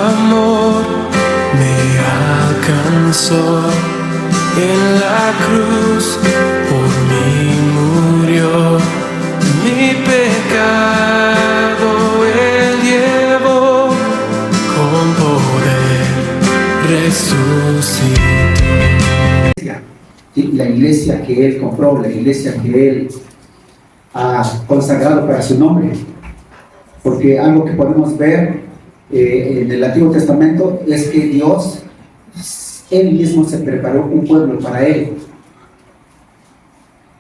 amor me alcanzó. En la cruz por mí murió. Mi pecado Él llevó, con poder resucitó. La iglesia que Él compró, la iglesia que Él ha consagrado para su nombre. Porque algo que podemos ver en el Antiguo Testamento es que Dios, Él mismo se preparó un pueblo para Él.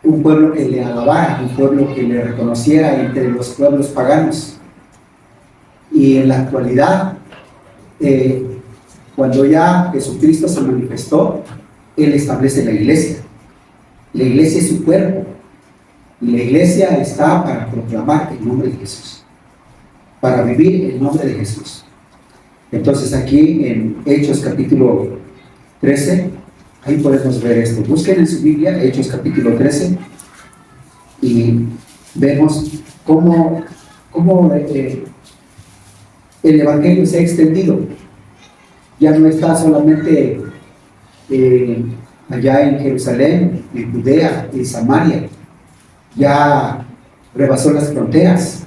Un pueblo que le alabara, un pueblo que le reconociera entre los pueblos paganos. Y en la actualidad, cuando ya Jesucristo se manifestó, Él establece la iglesia. La iglesia es su cuerpo. Y la iglesia está para proclamar el nombre de Jesús, para vivir el nombre de Jesús. Entonces aquí en Hechos capítulo 13, ahí podemos ver esto. Busquen en su Biblia Hechos capítulo 13 y vemos cómo el Evangelio se ha extendido. Ya no está solamente allá en Jerusalén, en Judea, en Samaria. Ya rebasó las fronteras.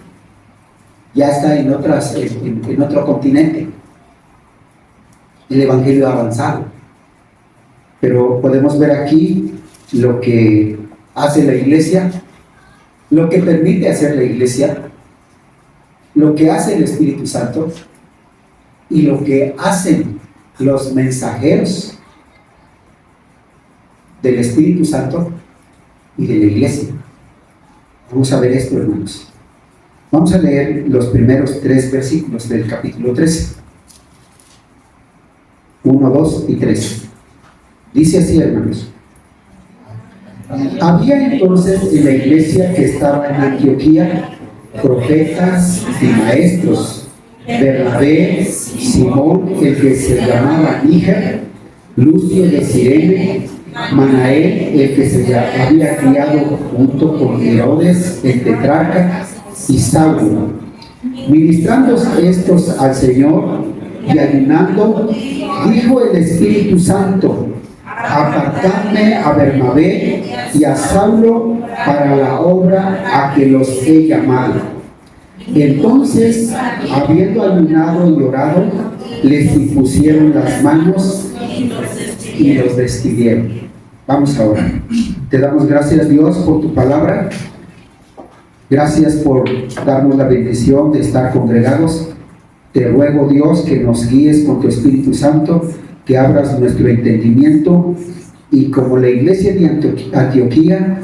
Ya está en otro continente. El Evangelio ha avanzado. Pero podemos ver aquí lo que hace la iglesia, lo que permite hacer la iglesia, lo que hace el Espíritu Santo y lo que hacen los mensajeros del Espíritu Santo y de la iglesia. Vamos a ver esto, hermanos. Vamos a leer los primeros 3 versículos del capítulo 13. 1, 2 y 3. Dice así, hermanos. Había entonces en la iglesia que estaba en Antioquía profetas y maestros: Bernabé, Simón, el que se llamaba Níger, Lucio de Cirene, Manael, el que se había criado junto con Herodes el tetrarca, y Saulo. Ministrando estos al Señor y ayunando, dijo el Espíritu Santo: apartadme a Bernabé y a Saulo para la obra a que los he llamado. Entonces, habiendo ayunado y orado, les impusieron las manos y los despidieron. Vamos a orar. Te damos gracias, Dios, por tu palabra. Gracias por darnos la bendición de estar congregados. Te ruego, Dios, que nos guíes con tu Espíritu Santo, que abras nuestro entendimiento, y como la iglesia de Antioquía,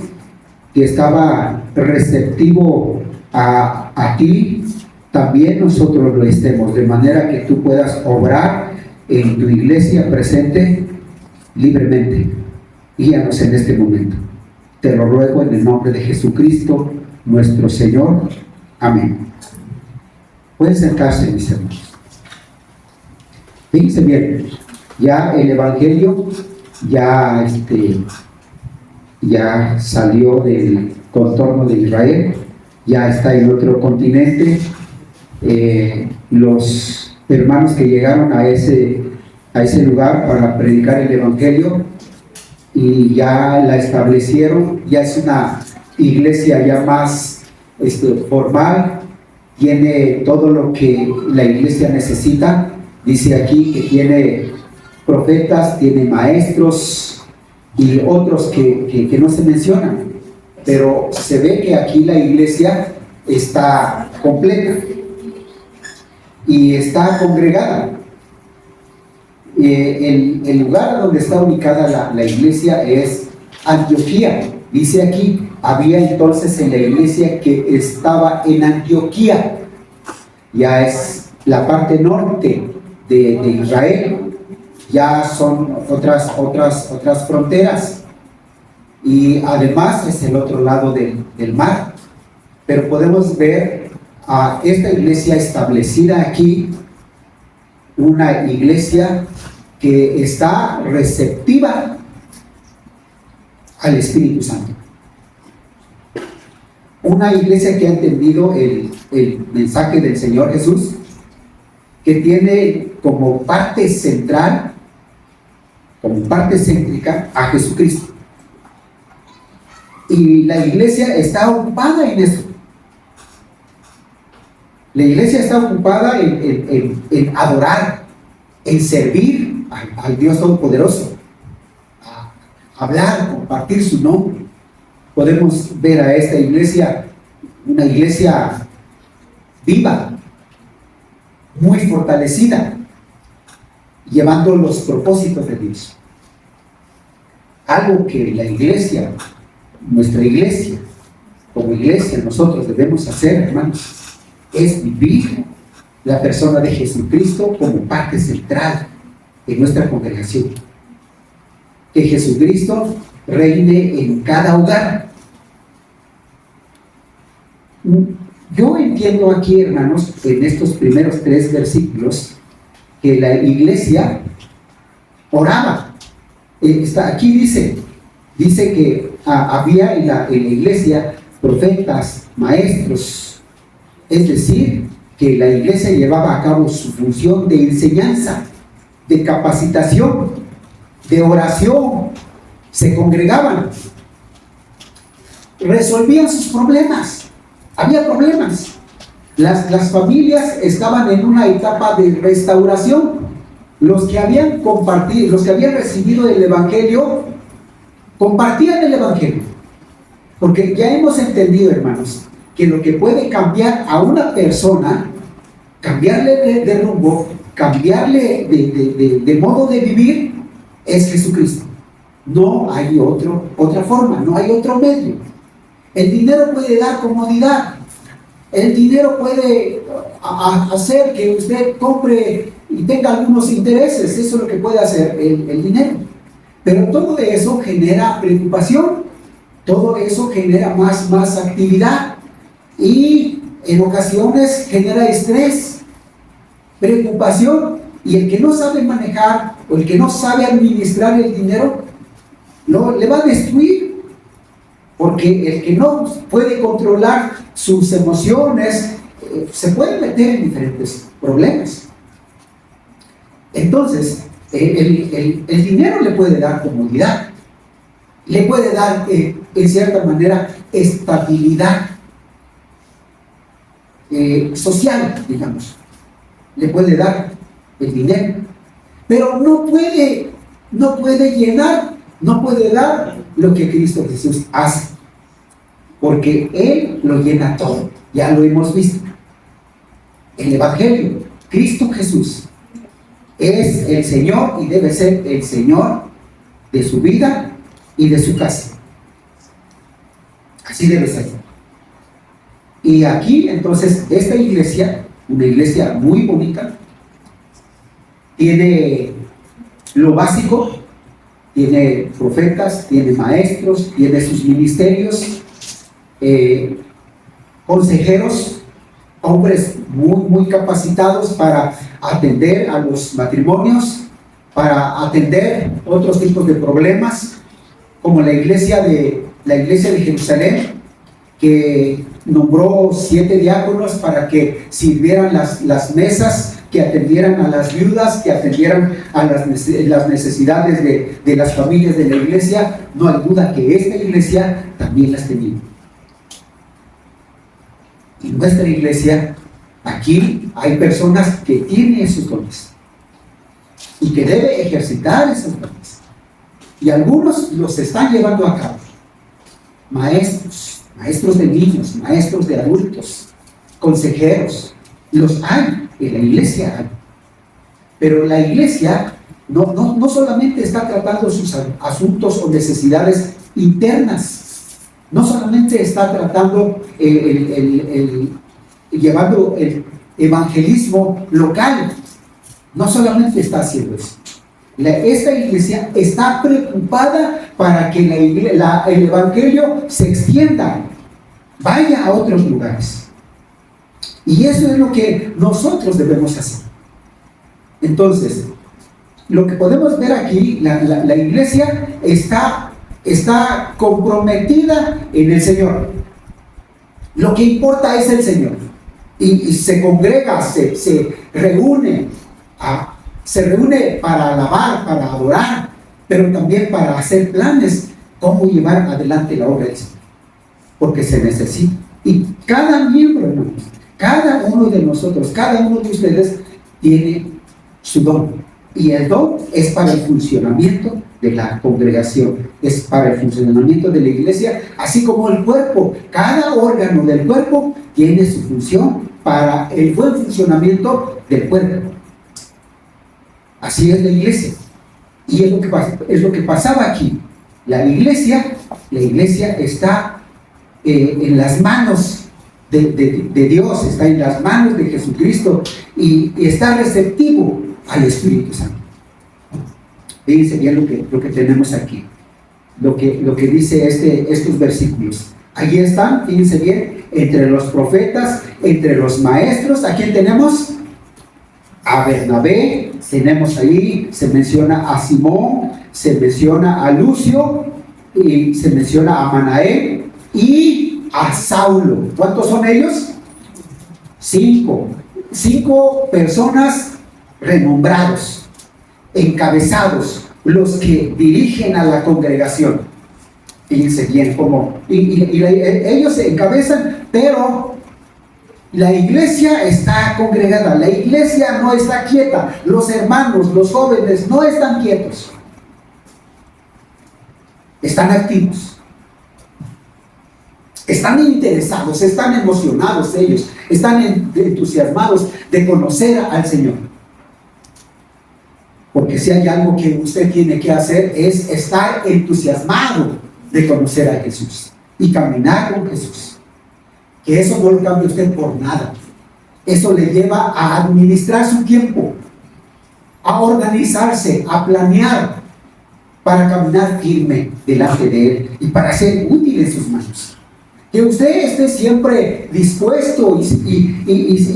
que estaba receptivo a ti, también nosotros lo estemos, de manera que tú puedas obrar en tu iglesia presente libremente. Guíanos en este momento. Te lo ruego en el nombre de Jesucristo, nuestro Señor. Amén. Pueden sentarse, mis hermanos. Fíjense bien, ya el Evangelio ya salió del contorno de Israel, ya está en otro continente. Los hermanos que llegaron a ese lugar para predicar el Evangelio y ya la establecieron, ya es una iglesia ya más formal, tiene todo lo que la iglesia necesita. Dice aquí que tiene profetas, tiene maestros y otros que no se mencionan, pero se ve que aquí la iglesia está completa y está congregada. El lugar donde está ubicada la iglesia es Antioquía. Dice aquí, había entonces en la iglesia que estaba en Antioquía, ya es la parte norte de Israel, ya son otras fronteras, y además es el otro lado del mar. Pero podemos ver a esta iglesia establecida aquí, una iglesia que está receptiva al Espíritu Santo, una iglesia que ha entendido el mensaje del Señor Jesús, que tiene como parte central, como parte céntrica a Jesucristo. Y la iglesia está ocupada en eso. La iglesia está ocupada en adorar, en servir al Dios Todopoderoso, a hablar, compartir su nombre. Podemos ver a esta iglesia, una iglesia viva, muy fortalecida, llevando los propósitos de Dios. Algo que la iglesia, nuestra iglesia, como iglesia, nosotros debemos hacer, hermanos, es vivir la persona de Jesucristo como parte central de nuestra congregación. Que Jesucristo reine en cada hogar. Yo entiendo aquí, hermanos, en estos primeros 3 versículos, que la iglesia oraba. Aquí dice que había en la iglesia profetas, maestros. Es decir, que la iglesia llevaba a cabo su función de enseñanza, de capacitación, de oración. Se congregaban, resolvían sus problemas. Había problemas. Las familias estaban en una etapa de restauración. Los que habían compartido, los que habían recibido el Evangelio, compartían el Evangelio. Porque ya hemos entendido, hermanos, que lo que puede cambiar a una persona, cambiarle de rumbo, cambiarle de modo de vivir, es Jesucristo. No hay otra forma, no hay otro medio. El dinero puede dar comodidad, el dinero puede hacer que usted compre y tenga algunos intereses, eso es lo que puede hacer el dinero. Pero todo eso genera preocupación, todo eso genera más actividad y en ocasiones genera estrés, preocupación, y el que no sabe manejar o el que no sabe administrar el dinero le va a destruir, porque el que no puede controlar sus emociones se puede meter en diferentes problemas. Entonces el dinero le puede dar comodidad, le puede dar en cierta manera estabilidad social, digamos, le puede dar el dinero, pero no puede llenar, no puede dar lo que Cristo Jesús hace, porque Él lo llena todo. Ya lo hemos visto. El Evangelio, Cristo Jesús es el Señor y debe ser el Señor de su vida y de su casa. Así debe ser. Y aquí entonces esta iglesia, una iglesia muy bonita, tiene lo básico, tiene profetas, tiene maestros, tiene sus ministerios, consejeros, hombres muy capacitados para atender a los matrimonios, para atender otros tipos de problemas, como la iglesia de Jerusalén, que nombró 7 diáconos para que sirvieran las mesas, que atendieran a las viudas, que atendieran a las necesidades de las familias de la iglesia. No hay duda que esta iglesia también las tenía. Y nuestra iglesia, aquí hay personas que tienen esos dones y que debe ejercitar esos dones, y algunos los están llevando a cabo. Maestros de niños, maestros de adultos, consejeros, los hay, en la iglesia hay. Pero la iglesia no solamente está tratando sus asuntos o necesidades internas, no solamente está tratando llevando el evangelismo local, no solamente está haciendo eso. Esta iglesia está preocupada para que el evangelio se extienda, vaya a otros lugares. Y eso es lo que nosotros debemos hacer. Entonces, lo que podemos ver aquí, la iglesia está comprometida en el Señor. Lo que importa es el Señor. Y se congrega, se reúne a se reúne para alabar, para adorar, pero también para hacer planes, cómo llevar adelante la obra del Señor. Porque se necesita. Y cada miembro, hermanos, cada uno de nosotros, cada uno de ustedes tiene su don. Y el don es para el funcionamiento de la congregación, es para el funcionamiento de la iglesia, así como el cuerpo. Cada órgano del cuerpo tiene su función para el buen funcionamiento del cuerpo. Así es la iglesia. Y es lo que pasaba aquí. La iglesia está en las manos de Dios, está en las manos de Jesucristo y está receptivo al Espíritu Santo. Fíjense bien lo que tenemos aquí, lo que dice estos versículos. Allí están, fíjense bien, entre los profetas, entre los maestros. ¿A quién tenemos? A Bernabé, tenemos ahí, se menciona a Simón, se menciona a Lucio, y se menciona a Manaén y a Saulo. ¿Cuántos son ellos? 5. 5 personas renombrados, encabezados, los que dirigen a la congregación. Fíjense bien cómo ellos se encabezan, pero la iglesia está congregada, la iglesia no está quieta, los hermanos, los jóvenes no están quietos, están activos, están interesados, están emocionados ellos, están entusiasmados de conocer al Señor. Porque si hay algo que usted tiene que hacer es estar entusiasmado de conocer a Jesús y caminar con Jesús. Que eso no lo cambie usted por nada. Eso le lleva a administrar su tiempo, a organizarse, a planear para caminar firme delante de Él y para ser útil en sus manos. Que usted esté siempre dispuesto y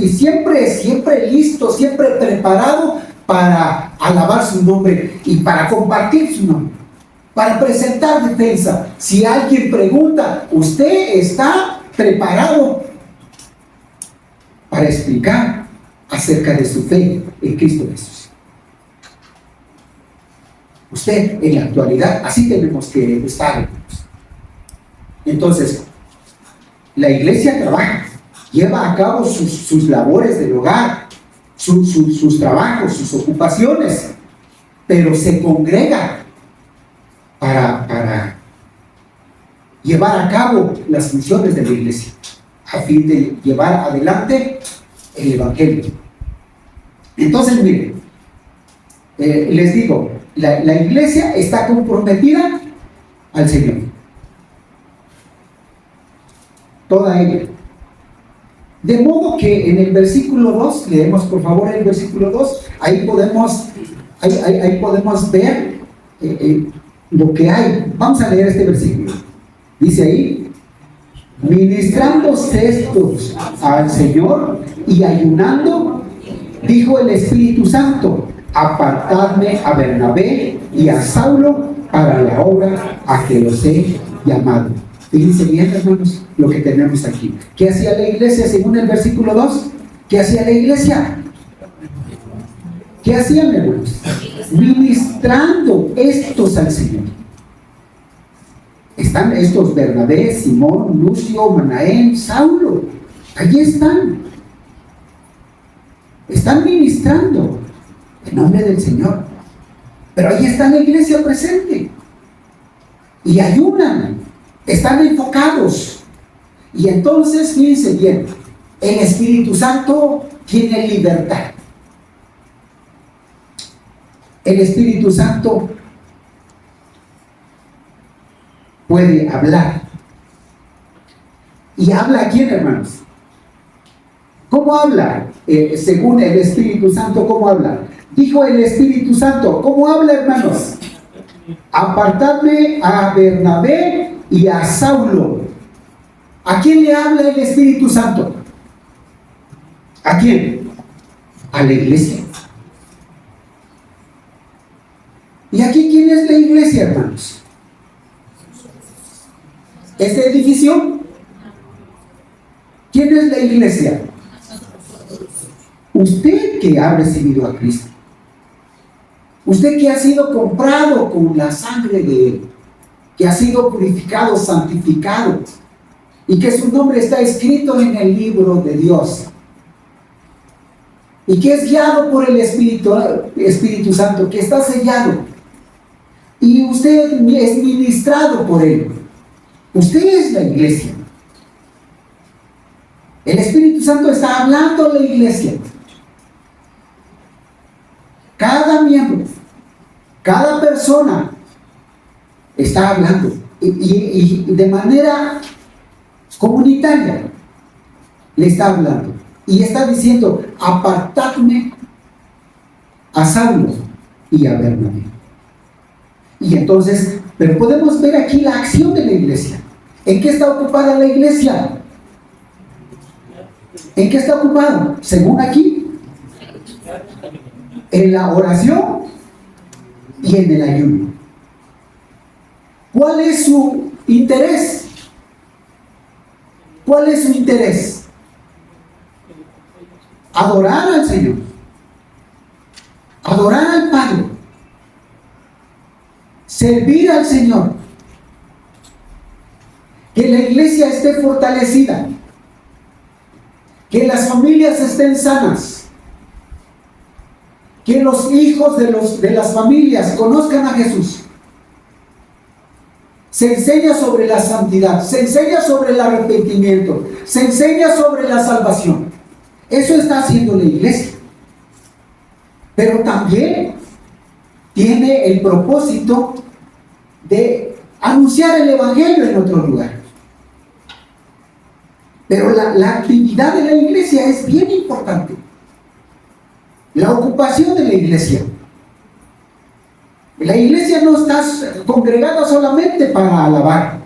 siempre listo, siempre preparado para alabar su nombre y para compartir su nombre, para presentar defensa. Si alguien pregunta, usted está preparado para explicar acerca de su fe en Cristo Jesús. Usted en la actualidad, así tenemos que estar. Entonces, la iglesia trabaja, lleva a cabo sus labores del hogar, sus trabajos, sus ocupaciones, pero se congrega para llevar a cabo las funciones de la iglesia, a fin de llevar adelante el Evangelio. Entonces, miren, les digo, la iglesia está comprometida al Señor. Toda ella. De modo que en el versículo 2, leemos por favor el versículo 2, ahí podemos ver lo que hay. Vamos a leer este versículo. Dice ahí: ministrando cestos al Señor y ayunando, dijo el Espíritu Santo: apartadme a Bernabé y a Saulo para la obra a que los he llamado. Fíjense bien, hermanos, lo que tenemos aquí. ¿Qué hacía la iglesia según el versículo 2? ¿Qué hacía la iglesia? ¿Qué hacían, hermanos? Ministrando estos al Señor. Están estos: Bernabé, Simón, Lucio, Manaén, Saulo. Allí están. Están ministrando en nombre del Señor. Pero allí está la iglesia presente. Y ayunan. Están enfocados. Y entonces, fíjense bien, el Espíritu Santo tiene libertad. El Espíritu Santo puede hablar. ¿Y habla a quién, hermanos? ¿Cómo habla? Según el Espíritu Santo, ¿cómo habla? Dijo el Espíritu Santo. ¿Cómo habla, hermanos? Apartadme a Bernabé y a Saulo. ¿A quién le habla el Espíritu Santo? ¿A quién? A la iglesia. ¿Y aquí quién es la iglesia, hermanos? ¿Este edificio? ¿Quién es la iglesia? Usted que ha recibido a Cristo. Usted que ha sido comprado con la sangre de Él, que ha sido purificado, santificado, y que su nombre está escrito en el libro de Dios, y que es guiado por el Espíritu Santo, que está sellado, y usted es ministrado por Él. Usted es la iglesia. El Espíritu Santo está hablando a la iglesia. Cada miembro, cada persona está hablando y de manera comunitaria le está hablando y está diciendo: apartadme a Saulo y a Bernabé. Y entonces, pero podemos ver aquí la acción de la iglesia. ¿En qué está ocupada la iglesia? ¿En qué está ocupada? Según aquí, en la oración y en el ayuno. ¿Cuál es su interés? ¿Cuál es su interés? Adorar al Señor, adorar al Padre, servir al Señor, que la iglesia esté fortalecida, que las familias estén sanas, que los hijos de las familias conozcan a Jesús. Se enseña sobre la santidad, se enseña sobre el arrepentimiento, se enseña sobre la salvación. Eso está haciendo la iglesia. Pero también tiene el propósito de anunciar el evangelio en otro lugar. Pero la actividad de la iglesia es bien importante. La ocupación de la iglesia. La iglesia no está congregada solamente para alabar.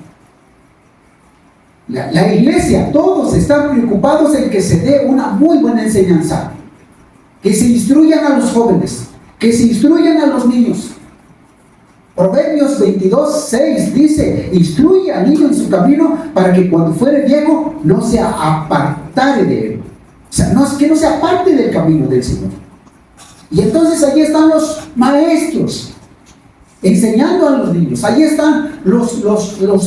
La iglesia, todos están preocupados en que se dé una muy buena enseñanza, que se instruyan a los jóvenes, que se instruyan a los niños. Proverbios 22:6 dice: instruye al niño en su camino para que cuando fuere viejo no se apartare de él. O sea, que no se aparte del camino del Señor. Y entonces allí están los maestros enseñando a los niños. Allí están los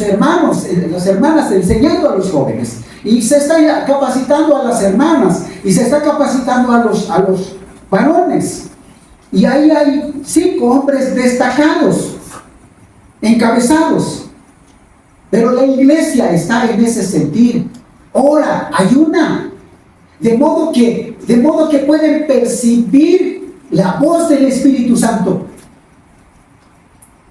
hermanos, las hermanas enseñando a los jóvenes. Y se está capacitando a las hermanas y se está capacitando a los varones. Y ahí hay 5 hombres destacados, encabezados. Pero la iglesia está en ese sentir. Ora, ayuna, de modo que pueden percibir la voz del Espíritu Santo.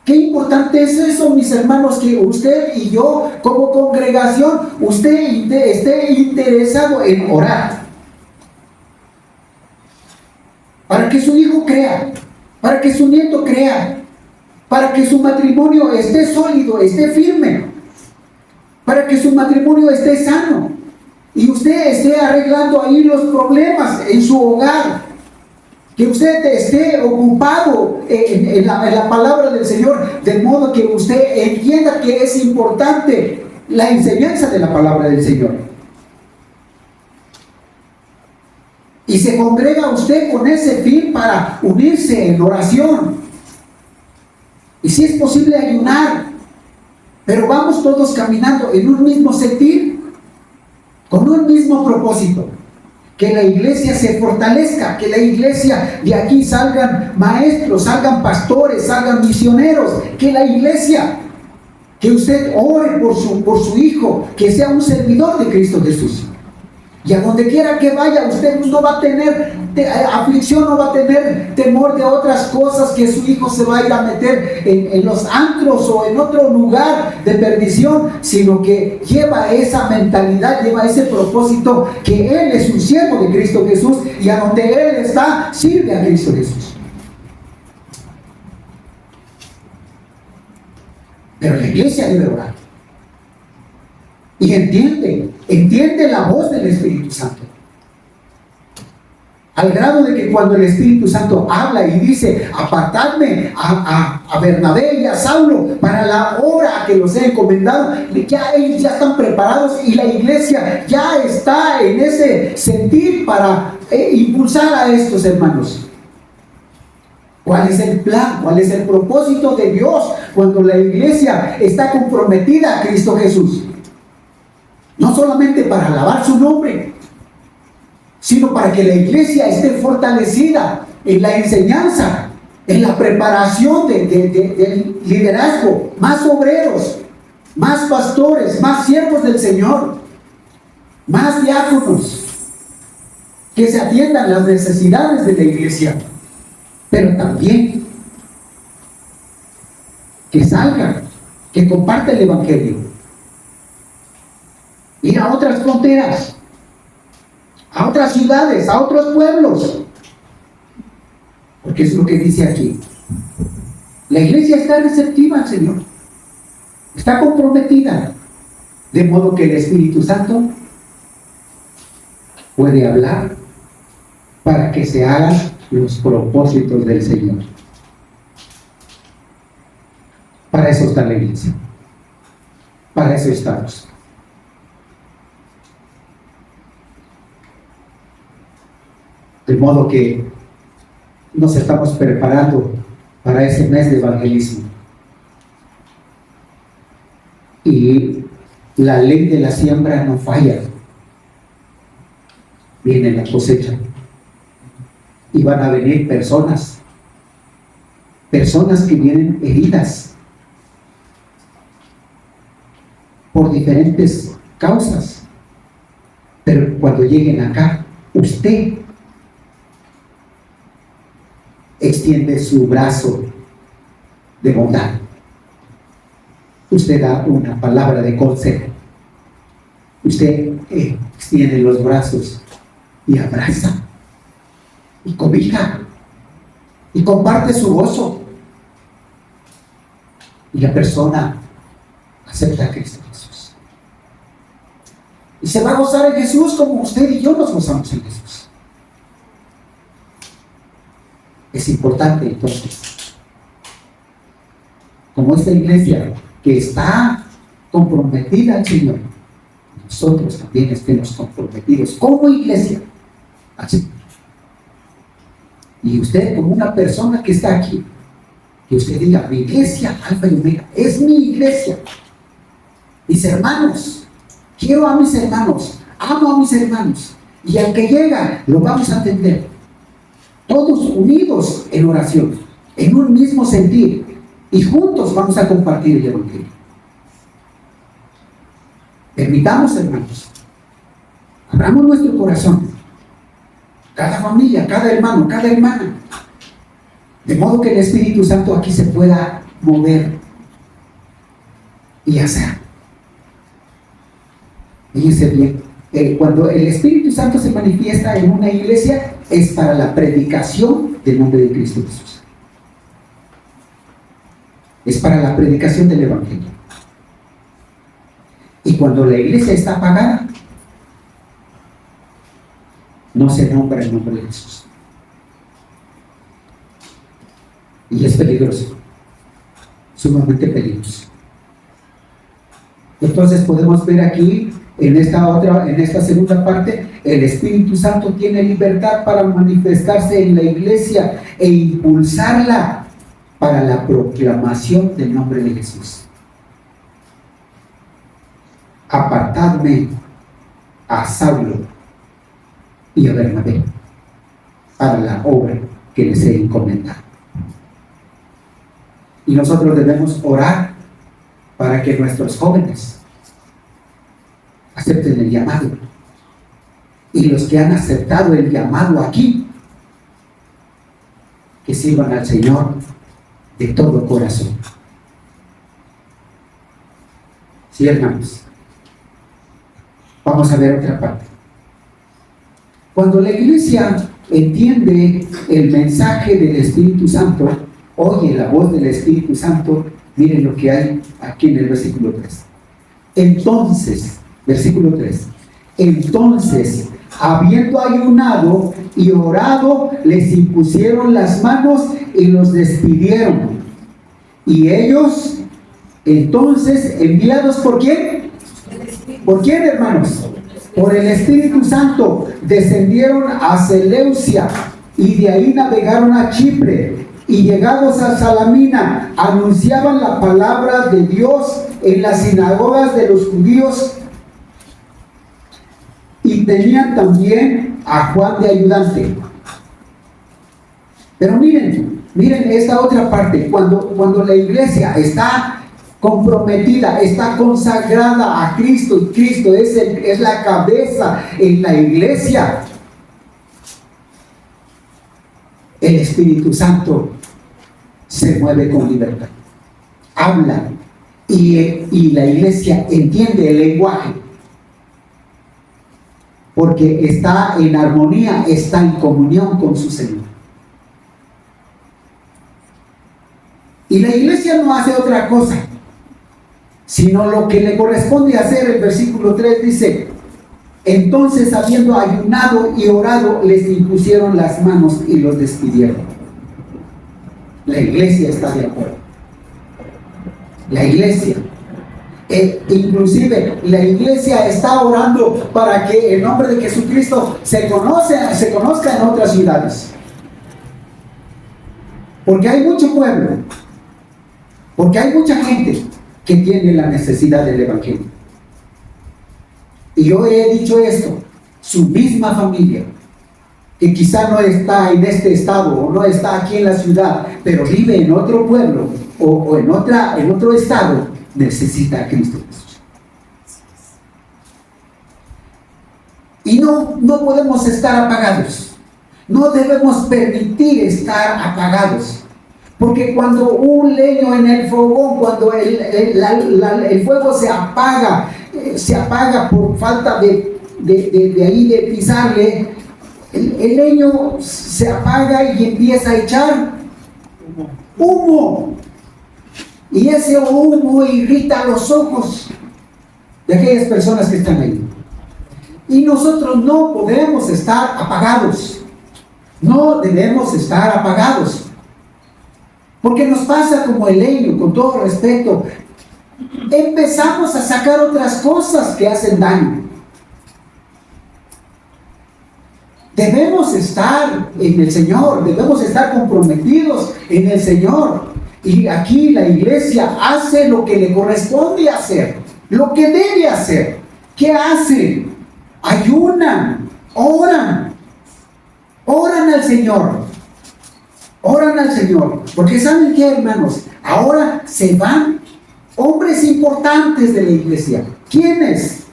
Qué importante es eso, mis hermanos, que usted y yo como congregación, usted esté interesado en orar. Para que su hijo crea, para que su nieto crea, para que su matrimonio esté sólido, esté firme, para que su matrimonio esté sano y usted esté arreglando ahí los problemas en su hogar. Que usted esté ocupado en la palabra del Señor, de modo que usted entienda que es importante la enseñanza de la palabra del Señor. Y se congrega usted con ese fin para unirse en oración. Y si es posible ayunar, pero vamos todos caminando en un mismo sentir, con un mismo propósito. Que la iglesia se fortalezca, que la iglesia de aquí salgan maestros, salgan pastores, salgan misioneros, que la iglesia, que usted ore por su hijo, que sea un servidor de Cristo Jesús. Y a donde quiera que vaya, usted no va a tener aflicción, no va a tener temor de otras cosas, que su hijo se va a ir a meter en los antros o en otro lugar de perdición, sino que lleva esa mentalidad, lleva ese propósito, que él es un siervo de Cristo Jesús y a donde él está, sirve a Cristo Jesús. Pero la iglesia debe orar. Y entiende la voz del Espíritu Santo. Al grado de que cuando el Espíritu Santo habla y dice: apartadme a Bernabé y a Saulo para la hora que los he encomendado, ya ellos ya están preparados y la iglesia ya está en ese sentir para impulsar a estos hermanos. ¿Cuál es el plan? ¿Cuál es el propósito de Dios cuando la iglesia está comprometida a Cristo Jesús? No solamente para alabar su nombre, sino para que la iglesia esté fortalecida en la enseñanza, en la preparación del liderazgo, más obreros, más pastores, más siervos del Señor, más diáconos, que se atiendan las necesidades de la iglesia, pero también que salgan, que compartan el Evangelio, ir a otras fronteras, a otras ciudades, a otros pueblos, porque es lo que dice aquí. La iglesia está receptiva al Señor, está comprometida, de modo que el Espíritu Santo puede hablar para que se hagan los propósitos del Señor. Para eso está la iglesia, para eso estamos. De modo que nos estamos preparando para ese mes de evangelismo. Y la ley de la siembra no falla. Viene la cosecha. Y van a venir personas que vienen heridas por diferentes causas. Pero cuando lleguen acá, usted extiende su brazo de bondad. Usted da una palabra de consejo. Usted extiende los brazos y abraza y cobija y comparte su gozo. Y la persona acepta a Cristo Jesús. Y se va a gozar en Jesús como usted y yo nos gozamos en Jesús. Es importante entonces, como esta iglesia que está comprometida al Señor, nosotros también estemos comprometidos como iglesia al Señor. Y usted como una persona que está aquí, que usted diga, mi iglesia, Alfa y Omega, es mi iglesia. Mis hermanos, quiero a mis hermanos, amo a mis hermanos, y al que llega, lo vamos a atender. Todos unidos en oración, en un mismo sentir, y juntos vamos a compartir el Evangelio. Permitamos, hermanos, abramos nuestro corazón, cada familia, cada hermano, cada hermana, de modo que el Espíritu Santo aquí se pueda mover y hacer. Fíjense bien, cuando el Espíritu Santo se manifiesta en una iglesia, es para la predicación del nombre de Cristo Jesús. Es para la predicación del Evangelio. Y cuando la iglesia está apagada, no se nombra el nombre de Jesús. Y es peligroso, sumamente peligroso. Entonces podemos ver aquí, en esta segunda parte, el Espíritu Santo tiene libertad para manifestarse en la iglesia e impulsarla para la proclamación del nombre de Jesús. Apartadme a Saulo y a Bernabé para la obra que les he encomendado. Y nosotros debemos orar para que nuestros jóvenes acepten el llamado. Y los que han aceptado el llamado aquí, que sirvan al Señor de todo corazón. Sí, hermanos. Vamos a ver otra parte. Cuando la iglesia entiende el mensaje del Espíritu Santo, oye la voz del Espíritu Santo, miren lo que hay aquí en el versículo 3. Entonces, versículo 3. Entonces, habiendo ayunado y orado, les impusieron las manos y los despidieron. Y ellos, entonces, enviados ¿por quién? ¿Por quién, hermanos? Por el Espíritu Santo, descendieron a Seleucia y de ahí navegaron a Chipre y llegados a Salamina, anunciaban la palabra de Dios en las sinagogas de los judíos, y tenían también a Juan de ayudante. Pero miren esta otra parte, cuando la iglesia está comprometida, está consagrada a Cristo, y Cristo es la cabeza en la iglesia, el Espíritu Santo se mueve con libertad, habla, y la iglesia entiende el lenguaje, porque está en armonía, está en comunión con su Señor. Y la iglesia no hace otra cosa, sino lo que le corresponde hacer. El versículo 3 dice: entonces, habiendo ayunado y orado, les impusieron las manos y los despidieron. La iglesia está de acuerdo. La iglesia, inclusive la iglesia está orando para que el nombre de Jesucristo se conozca en otras ciudades. Porque hay mucho pueblo, porque hay mucha gente que tiene la necesidad del evangelio. Y yo he dicho esto: su misma familia, que quizá no está en este estado o no está aquí en la ciudad, pero vive en otro pueblo o en otro estado, necesita a Cristo Jesús. Y no podemos estar apagados. No debemos permitir estar apagados. Porque cuando un leño en el fogón, cuando el fuego se apaga por falta de pisarle, el leño se apaga y empieza a echar humo. Y ese humo irrita los ojos de aquellas personas que están ahí. Y nosotros no podemos estar apagados. No debemos estar apagados. Porque nos pasa como el leño, con todo respeto. Empezamos a sacar otras cosas que hacen daño. Debemos estar en el Señor, debemos estar comprometidos en el Señor. Y aquí la iglesia hace lo que le corresponde hacer, lo que debe hacer. ¿Qué hacen? Ayunan, oran al Señor. Oran al Señor, porque ¿saben qué, hermanos? Ahora se van hombres importantes de la iglesia. ¿Quiénes?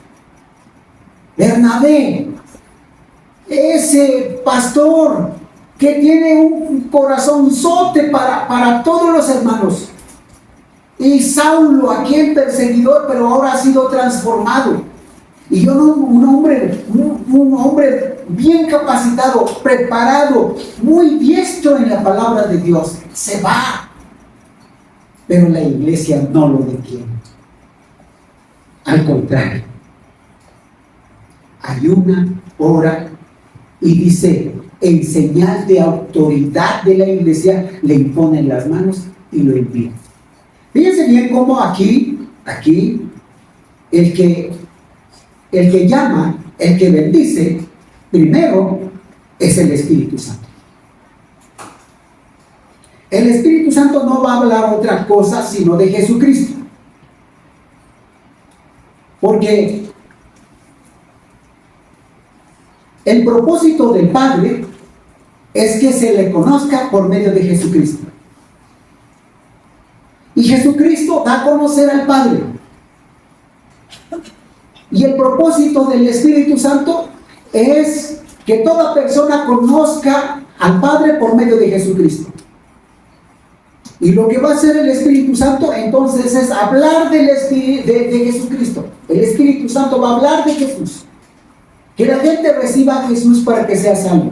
Bernabé, ese pastor que tiene un corazonzote para todos los hermanos. Y Saulo, aquel perseguidor, pero ahora ha sido transformado. Y yo un hombre bien capacitado, preparado, muy diestro en la palabra de Dios, se va. Pero la iglesia no lo detiene. Al contrario, ayuna, ora y dice, en señal de autoridad de la iglesia, le imponen las manos y lo envían. Fíjense bien cómo aquí el que llama, el que bendice, primero es el Espíritu Santo. El Espíritu Santo no va a hablar otra cosa sino de Jesucristo. Porque el propósito del Padre es que se le conozca por medio de Jesucristo. Y Jesucristo da a conocer al Padre. Y el propósito del Espíritu Santo es que toda persona conozca al Padre por medio de Jesucristo. Y lo que va a hacer el Espíritu Santo entonces es hablar de Jesucristo. El Espíritu Santo va a hablar de Jesús. Que la gente reciba a Jesús para que sea salvo.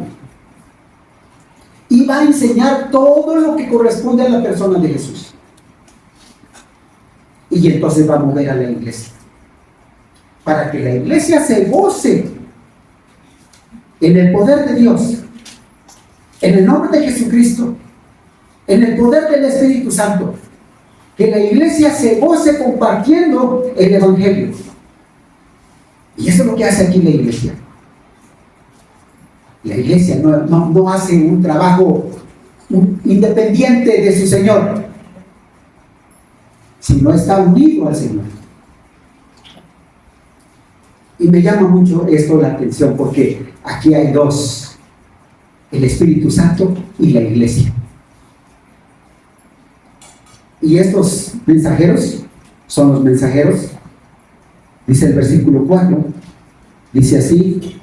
Y va a enseñar todo lo que corresponde a la persona de Jesús. Y entonces va a mover a la iglesia. Para que la iglesia se goce en el poder de Dios, en el nombre de Jesucristo, en el poder del Espíritu Santo. Que la iglesia se goce compartiendo el Evangelio. Y eso es lo que hace aquí la iglesia. La iglesia no hace un trabajo independiente de su Señor, si no está unido al Señor. Y me llama mucho esto la atención porque aquí hay dos: el Espíritu Santo y la iglesia. Y estos mensajeros son los mensajeros, dice el versículo 4, dice así: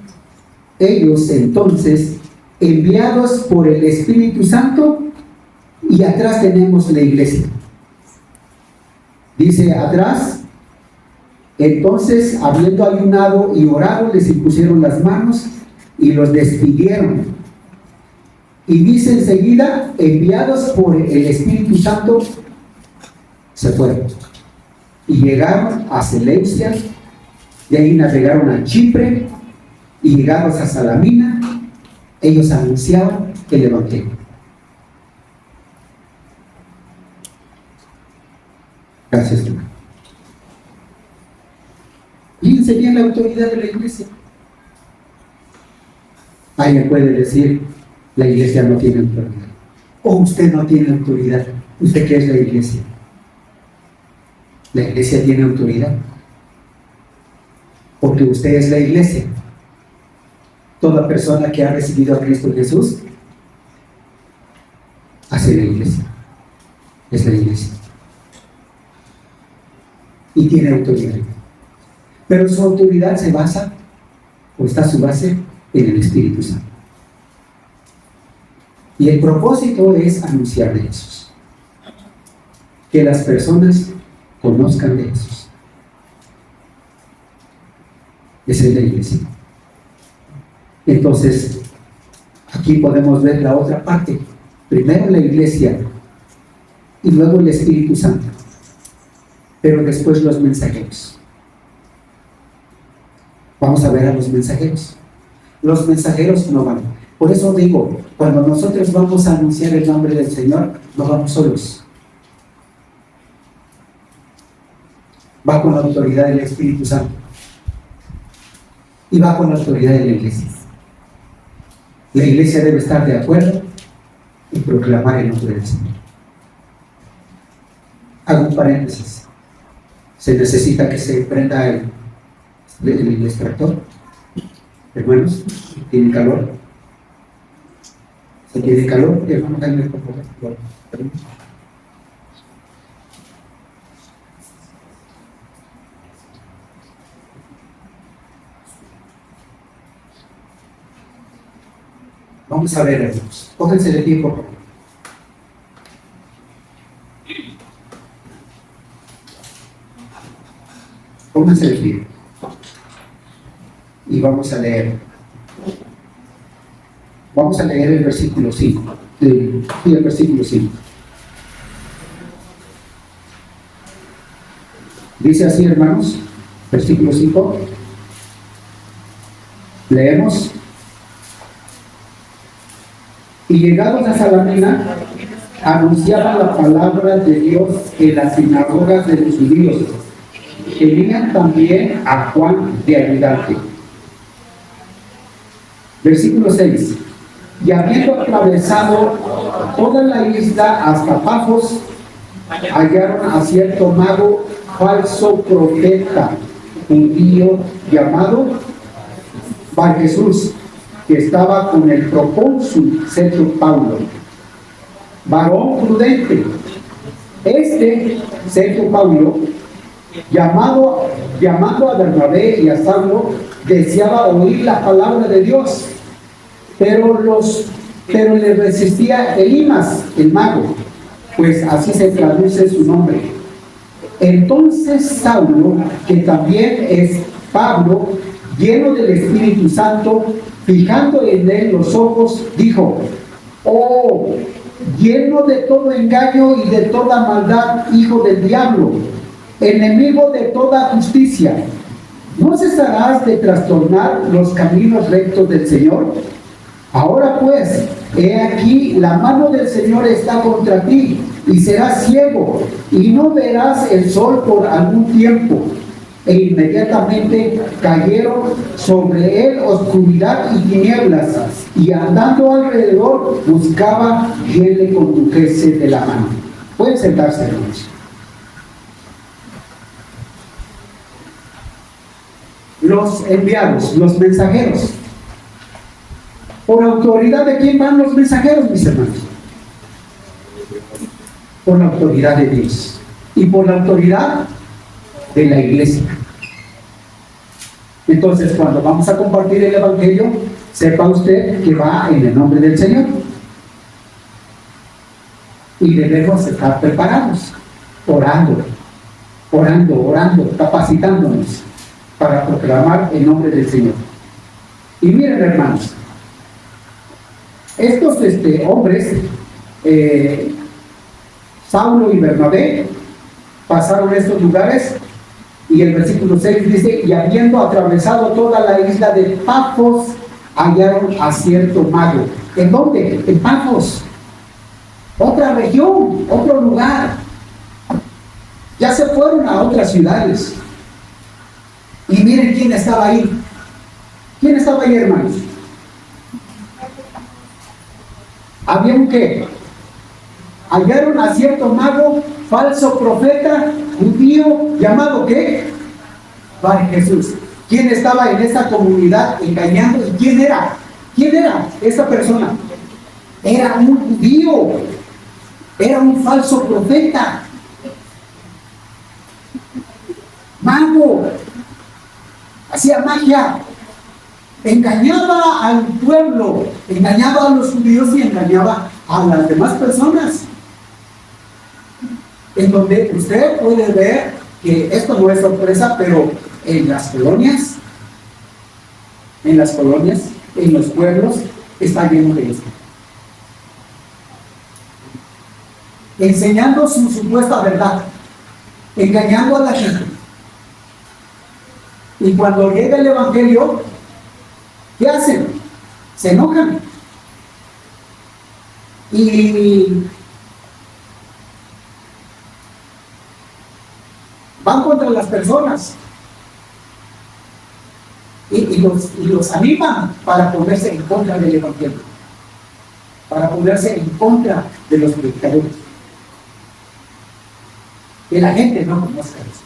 ellos entonces, enviados por el Espíritu Santo, y atrás tenemos la iglesia. Dice atrás: entonces, habiendo ayunado y orado, les impusieron las manos y los despidieron. Y dice enseguida, enviados por el Espíritu Santo, se fueron. Y llegaron a Seleucia, de ahí navegaron a Chipre, y llegados a Salamina, ellos anunciaban el Evangelio. Gracias, hermano. Fíjense bien la autoridad de la iglesia. Alguien puede decir, la iglesia no tiene autoridad. O usted no tiene autoridad. ¿Usted qué es la iglesia? La iglesia tiene autoridad. Porque usted es la iglesia. Toda persona que ha recibido a Cristo Jesús hace la iglesia. Es la iglesia. Y tiene autoridad. Pero su autoridad se basa, o está su base, en el Espíritu Santo. Y el propósito es anunciar de Jesús. Que las personas conozcan de Jesús. Esa es la iglesia. Entonces, aquí podemos ver la otra parte. Primero la iglesia y luego el Espíritu Santo. Pero después los mensajeros. Vamos a ver a los mensajeros. Los mensajeros no van. Por eso digo, cuando nosotros vamos a anunciar el nombre del Señor, no vamos solos. Va con la autoridad del Espíritu Santo. Y va con la autoridad de la iglesia. La iglesia debe estar de acuerdo y proclamar el nombre del Señor. Hago un paréntesis. Se necesita que se prenda el extractor. Hermanos, ¿tienen calor? ¿Se tiene calor? Hermano Jaime, por favor. Vamos a ver, hermanos. Pónganse de pie, por favor. Pónganse de pie. Y vamos a leer. Vamos a leer el versículo 5. El versículo 5. Dice así, hermanos, versículo 5. Leemos. Y llegados a Salamina, anunciaban la palabra de Dios en las sinagogas de los judíos. Tenían también a Juan de ayudante. Versículo 6. Y habiendo atravesado toda la isla hasta Pafos, hallaron a cierto mago, falso profeta judío llamado Bar Jesús, que estaba con el procónsul Sergio Paulo, varón prudente. Este Sergio Paulo, llamando a Bernabé y a Saulo, deseaba oír la palabra de Dios, pero le resistía Elimas, el mago, pues así se traduce su nombre. Entonces Saulo, que también es Pablo, lleno del Espíritu Santo, fijando en él los ojos, dijo: oh, lleno de todo engaño y de toda maldad, hijo del diablo, enemigo de toda justicia, ¿no cesarás de trastornar los caminos rectos del Señor? Ahora pues, he aquí, la mano del Señor está contra ti, y serás ciego, y no verás el sol por algún tiempo. e inmediatamente cayeron sobre él oscuridad y tinieblas, y andando alrededor buscaba quien le condujese de la mano. Pueden sentarse, hermanos. Los enviados, los mensajeros. ¿Por autoridad de quién van los mensajeros, mis hermanos? Por la autoridad de Dios y por la autoridad de la iglesia. Entonces, cuando vamos a compartir el evangelio, sepa usted que va en el nombre del Señor, y debemos estar preparados, orando, capacitándonos para proclamar el nombre del Señor. Y miren, hermanos, estos hombres, Saulo y Bernabé, pasaron estos lugares, y el versículo 6 dice: y habiendo atravesado toda la isla de Pafos, hallaron a cierto mago. ¿En dónde? En Pafos, otra región, otro lugar. Ya se fueron a otras ciudades. Y miren quién estaba ahí. ¿Quién estaba ahí, hermanos? Había un qué. Hallaron a cierto mago, falso profeta, judío, llamado ¿qué? Bar Jesús. ¿Quién estaba en esa comunidad engañando? ¿Y quién era? ¿Quién era esa persona? Era un judío, era un falso profeta, mago, hacía magia, engañaba al pueblo, engañaba a los judíos y engañaba a las demás personas. En donde usted puede ver que esto no es sorpresa, pero en las colonias, en los pueblos, está lleno de esto. Enseñando su supuesta verdad, engañando a la gente. Y cuando llega el evangelio, ¿qué hacen? Se enojan. Y van contra las personas. Y los animan para ponerse en contra del evangelio, para ponerse en contra de los predicadores. Que la gente no conozca eso.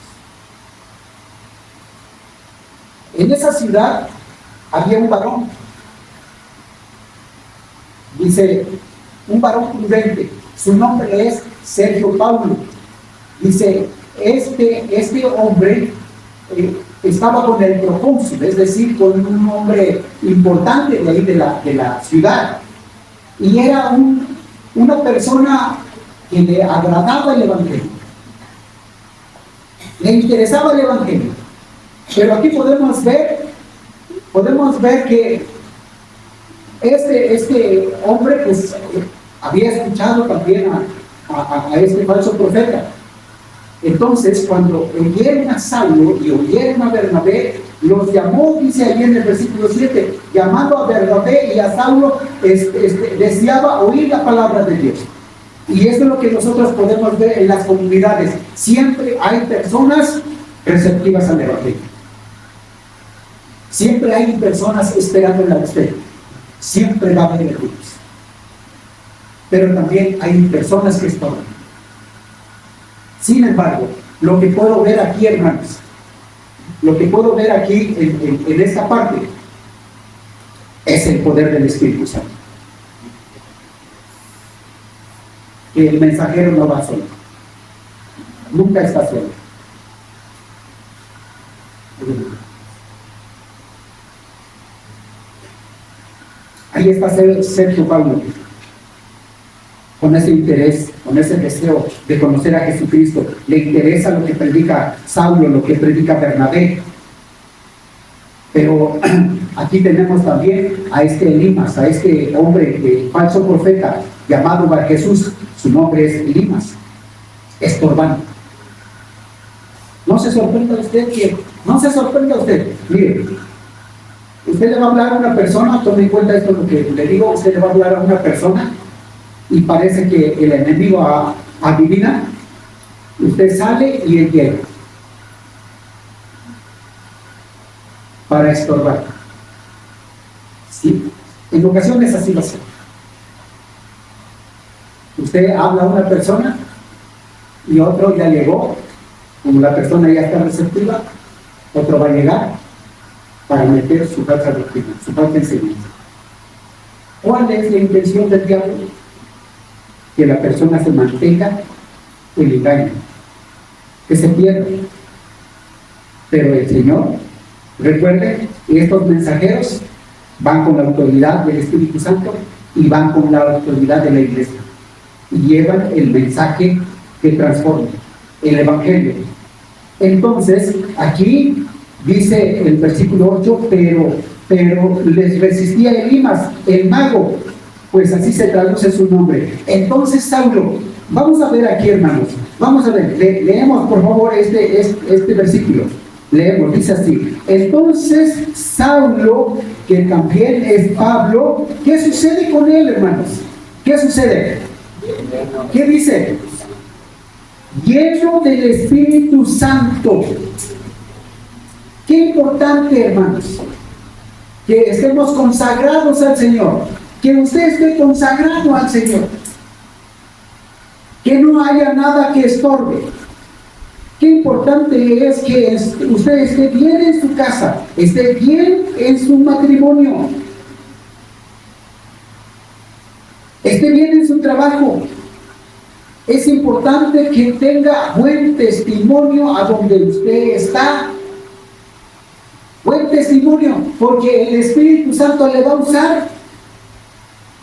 En esa ciudad había un varón, dice, un varón prudente, su nombre es Sergio Paulo. Dice, este hombre estaba con el procónsul, es decir, con un hombre importante de ahí de la ciudad, y era una persona que le agradaba el evangelio, le interesaba el evangelio. Pero aquí podemos ver que este hombre pues había escuchado también a este falso profeta. Entonces, cuando oyeron a Saulo y oyeron a Bernabé, los llamó, dice ahí en el versículo 7, llamando a Bernabé y a Saulo, deseaba oír la palabra de Dios. Y esto es lo que nosotros podemos ver en las comunidades. Siempre hay personas receptivas al evangelio. Siempre hay personas esperando en la usted. Siempre va a haber errores. Pero también hay personas que estorban. Sin embargo, lo que puedo ver aquí, hermanos, lo que puedo ver aquí en esta parte es el poder del Espíritu Santo. Que el mensajero no va solo. Nunca está solo. Ahí está Sergio Paulo, con ese interés, con ese deseo de conocer a Jesucristo. Le interesa lo que predica Saulo, lo que predica Bernabé. Pero aquí tenemos también a este Elimas, a este hombre, falso profeta, llamado Bar Jesús. Su nombre es Elimas, estorbando. No se sorprenda usted. Mire, usted le va a hablar a una persona, tome en cuenta esto lo que le digo, usted le va a hablar a una persona y parece que el enemigo adivina, usted sale y él llega. para estorbar. ¿Sí? En ocasiones así va a ser. Usted habla a una persona y otro ya llegó, como la persona ya está receptiva, otro va a llegar para meter su falsa doctrina, su falsa enseñanza. ¿Cuál es la intención del diablo? Que la persona se mantenga en el engaño, que se pierda. Pero el Señor, recuerden, estos mensajeros van con la autoridad del Espíritu Santo y van con la autoridad de la Iglesia y llevan el mensaje que transforma, el Evangelio. Entonces, aquí dice el versículo 8, pero les resistía Elimas, el mago, pues así se traduce su nombre. Entonces Saulo, vamos a ver aquí, hermanos, vamos a ver, leemos por favor este versículo. Leemos, dice así: entonces Saulo, que también es Pablo, ¿qué sucede con él, hermanos? ¿Qué sucede? ¿Qué dice? Lleno del Espíritu Santo. Qué importante, hermanos, que estemos consagrados al Señor, que usted esté consagrado al Señor, que no haya nada que estorbe. Qué importante es que usted esté bien en su casa, esté bien en su matrimonio, esté bien en su trabajo. Es importante que tenga buen testimonio a donde usted está. Buen testimonio, porque el Espíritu Santo le va a usar.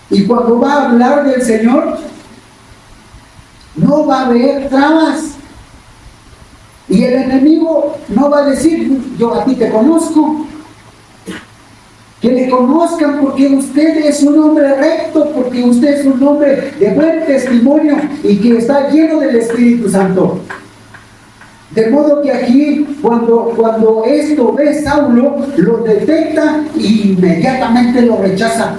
Y cuando va a hablar del Señor, no va a haber trabas. Y el enemigo no va a decir: yo a ti te conozco. Que le conozcan porque usted es un hombre recto, porque usted es un hombre de buen testimonio y que está lleno del Espíritu Santo. De modo que aquí, cuando esto ve Saulo, lo detecta e inmediatamente lo rechaza.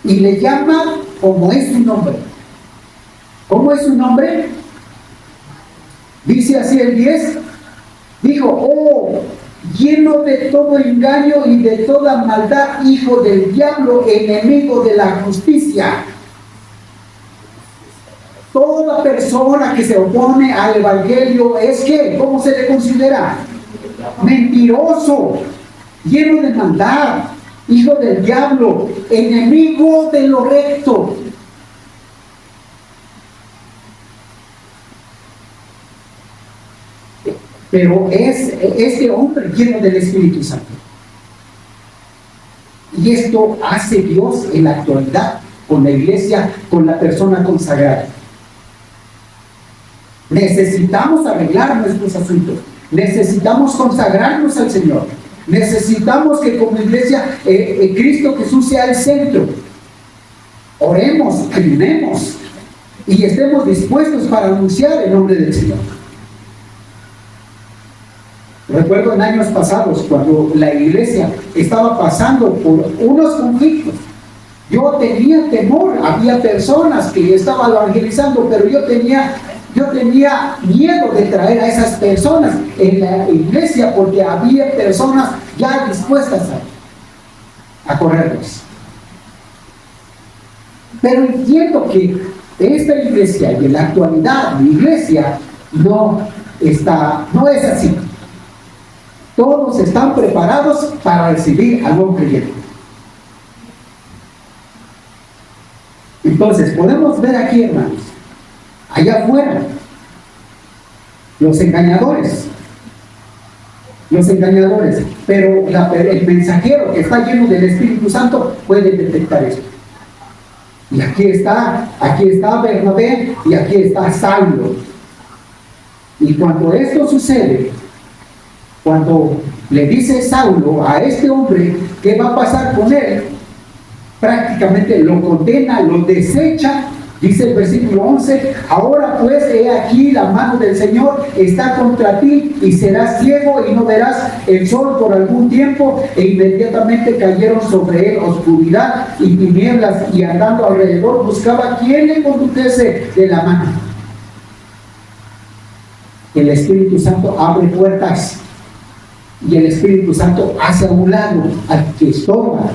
Y le llama como es su nombre. ¿Cómo es su nombre? Dice así el 10, dijo: oh, lleno de todo engaño y de toda maldad, hijo del diablo, enemigo de la justicia. Toda persona que se opone al Evangelio es que, ¿cómo se le considera? Mentiroso, lleno de maldad, hijo del diablo, enemigo de lo recto. Pero es este hombre lleno del Espíritu Santo. Y esto hace Dios en la actualidad con la iglesia, con la persona consagrada. Necesitamos arreglar nuestros asuntos. Necesitamos consagrarnos al Señor. Necesitamos que como iglesia Cristo Jesús sea el centro. Oremos, ayunemos y estemos dispuestos para anunciar el nombre del Señor. Recuerdo en años pasados cuando la iglesia estaba pasando por unos conflictos. Yo tenía temor, había personas que estaban evangelizando, pero yo tenía miedo de traer a esas personas en la iglesia porque había personas ya dispuestas a correrlos. Pero entiendo que esta iglesia y en la actualidad la iglesia no es así. Todos están preparados para recibir al nuevo creyente. Entonces, podemos ver aquí, hermanos, allá afuera, los engañadores, pero el mensajero que está lleno del Espíritu Santo puede detectar esto. Y aquí está Bernabé y aquí está Saulo. Y cuando esto sucede, cuando le dice Saulo a este hombre qué va a pasar con él, prácticamente lo condena, lo desecha. Dice el versículo 11: ahora pues he aquí la mano del Señor está contra ti y serás ciego y no verás el sol por algún tiempo. E inmediatamente cayeron sobre él oscuridad y tinieblas, y andando alrededor buscaba quién le condujese de la mano. El Espíritu Santo abre puertas y el Espíritu Santo hace a un lado al que estorba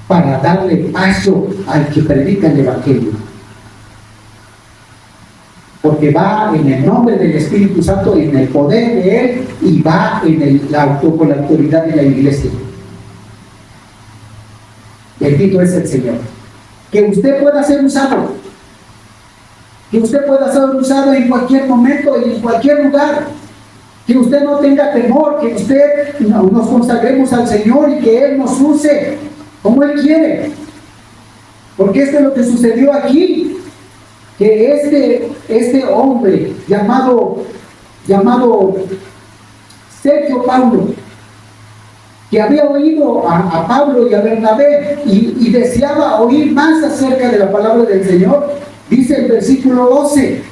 para darle paso al que predica el Evangelio. Porque va en el nombre del Espíritu Santo, en el poder de Él, y va con la autoridad de la iglesia. Bendito es el Señor. Que usted pueda ser usado. Que usted pueda ser usado en cualquier momento y en cualquier lugar. Que usted no tenga temor, que usted nos consagremos al Señor y que Él nos use como Él quiere. Porque esto es lo que sucedió aquí. Que este hombre llamado Sergio Paulo, que había oído a Pablo y a Bernabé y deseaba oír más acerca de la palabra del Señor, dice el versículo 12.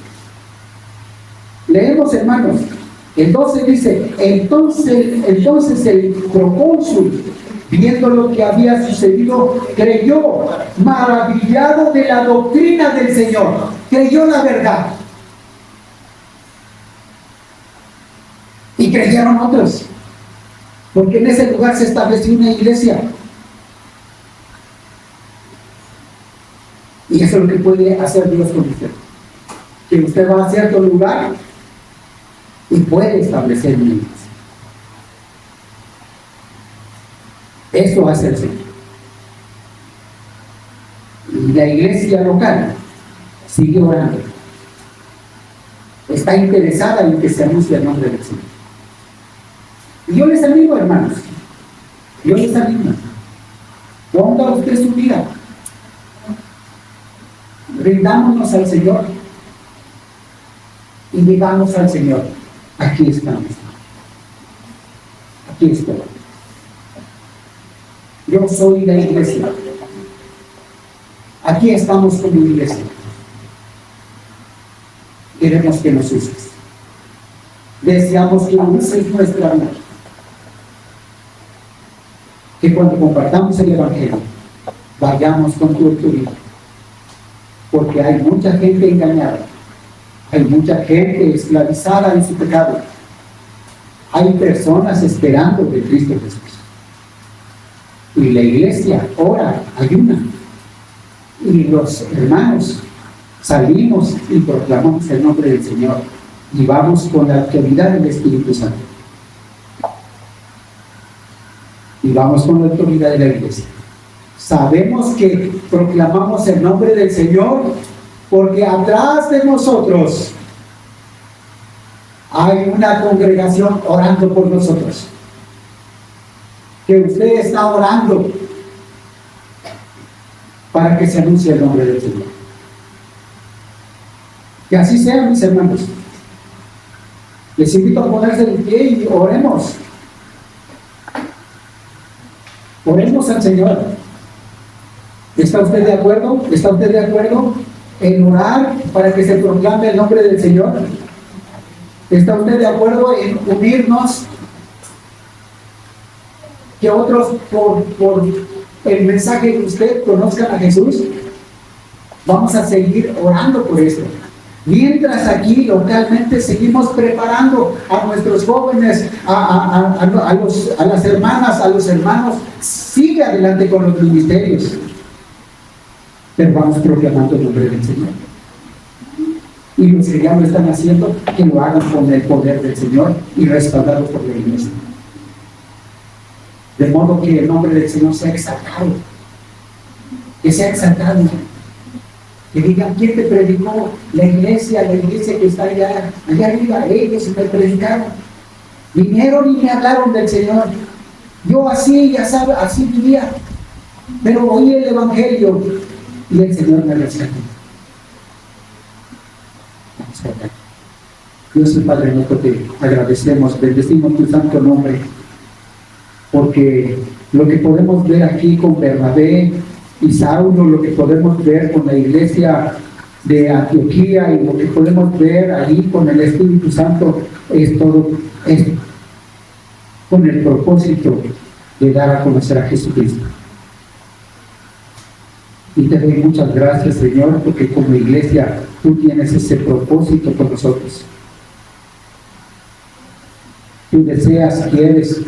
Leemos, hermanos. El 12 dice: entonces el procónsul, viendo lo que había sucedido, creyó, maravillado de la doctrina del Señor. Creyó la verdad. Y creyeron otros. Porque en ese lugar se estableció una iglesia. Y eso es lo que puede hacer Dios con usted. Que usted va a cierto lugar y puede establecer una iglesia. Eso hace el Señor. Y la iglesia local sigue orando. Está interesada en que se anuncie el nombre del Señor. Y yo les animo, hermanos. Yo les animo. Ponga usted su vida. Rindámonos al Señor. Y digamos al Señor: aquí estamos. Aquí estoy. Yo soy la iglesia. Aquí estamos como iglesia. Queremos que nos uses. Deseamos que uses nuestra vida. Que cuando compartamos el Evangelio, vayamos con tu autoridad. Porque hay mucha gente engañada. Hay mucha gente esclavizada en su pecado. Hay personas esperando de Cristo Jesús. Y la iglesia ora, ayuna. Y los hermanos salimos y proclamamos el nombre del Señor. Y vamos con la autoridad del Espíritu Santo. Y vamos con la autoridad de la iglesia. Sabemos que proclamamos el nombre del Señor porque atrás de nosotros hay una congregación orando por nosotros. Que usted está orando para que se anuncie el nombre del Señor. Que así sea, mis hermanos. Les invito a ponerse de pie y oremos. Oremos al Señor. ¿Está usted de acuerdo? ¿Está usted de acuerdo en orar para que se proclame el nombre del Señor? ¿Está usted de acuerdo en unirnos? Que otros por el mensaje de usted conozcan a Jesús. Vamos a seguir orando por esto. Mientras aquí localmente seguimos preparando a nuestros jóvenes, a las hermanas, a los hermanos. Sigue adelante con los ministerios. Pero vamos proclamando el nombre del Señor. Y los que ya lo están haciendo, que lo hagan con el poder del Señor y respaldados por la iglesia. De modo que el nombre del Señor sea exaltado. Que sea exaltado. Que digan: ¿quién te predicó? La iglesia que está allá arriba. Ellos me predicaron. Vinieron y me hablaron del Señor. Yo así, ya sabe, así vivía. Pero oí el Evangelio y el Señor me rescató. Vamos a orar. Dios y Padre nuestro, te agradecemos, bendecimos tu santo nombre. Porque lo que podemos ver aquí con Bernabé y Saulo, lo que podemos ver con la iglesia de Antioquía y lo que podemos ver ahí con el Espíritu Santo, es todo esto, con el propósito de dar a conocer a Jesucristo. Y te doy muchas gracias, Señor, porque como iglesia tú tienes ese propósito con nosotros. Tú deseas, quieres,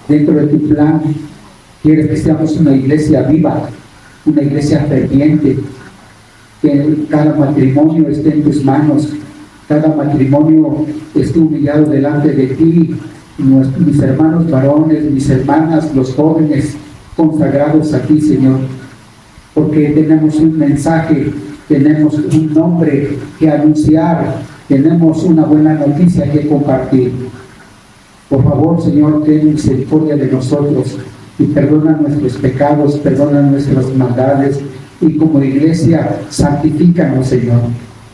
dentro de tu plan, quieres que seamos una iglesia viva, una iglesia ferviente, que cada matrimonio esté en tus manos, cada matrimonio esté humillado delante de ti, mis hermanos varones, mis hermanas, los jóvenes consagrados a ti, Señor, porque tenemos un mensaje, tenemos un nombre que anunciar, tenemos una buena noticia que compartir. Por favor, Señor, ten misericordia de nosotros y perdona nuestros pecados, perdona nuestras maldades, y como iglesia santifícanos, Señor,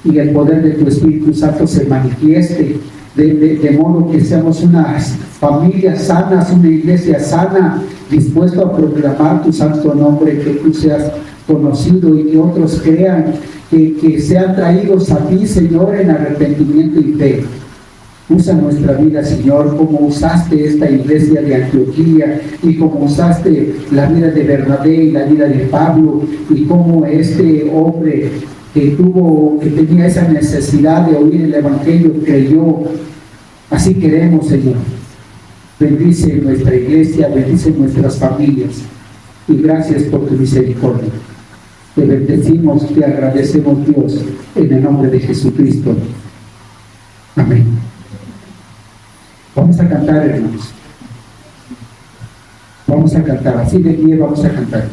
y el poder de tu Espíritu Santo se manifieste, de modo que seamos unas familias sanas, una iglesia sana, dispuesta a proclamar tu santo nombre, que tú seas conocido y que otros crean, que sean traídos a ti, Señor, en arrepentimiento y fe. Usa nuestra vida, Señor, como usaste esta iglesia de Antioquía y como usaste la vida de Bernabé y la vida de Pablo, y como este hombre que tenía esa necesidad de oír el Evangelio, creyó. Así queremos, Señor. Bendice nuestra iglesia, bendice nuestras familias, y gracias por tu misericordia. Te bendecimos, te agradecemos, Dios, en el nombre de Jesucristo. Amén. Vamos a cantar, hermanos. Vamos a cantar, así de pie vamos a cantar.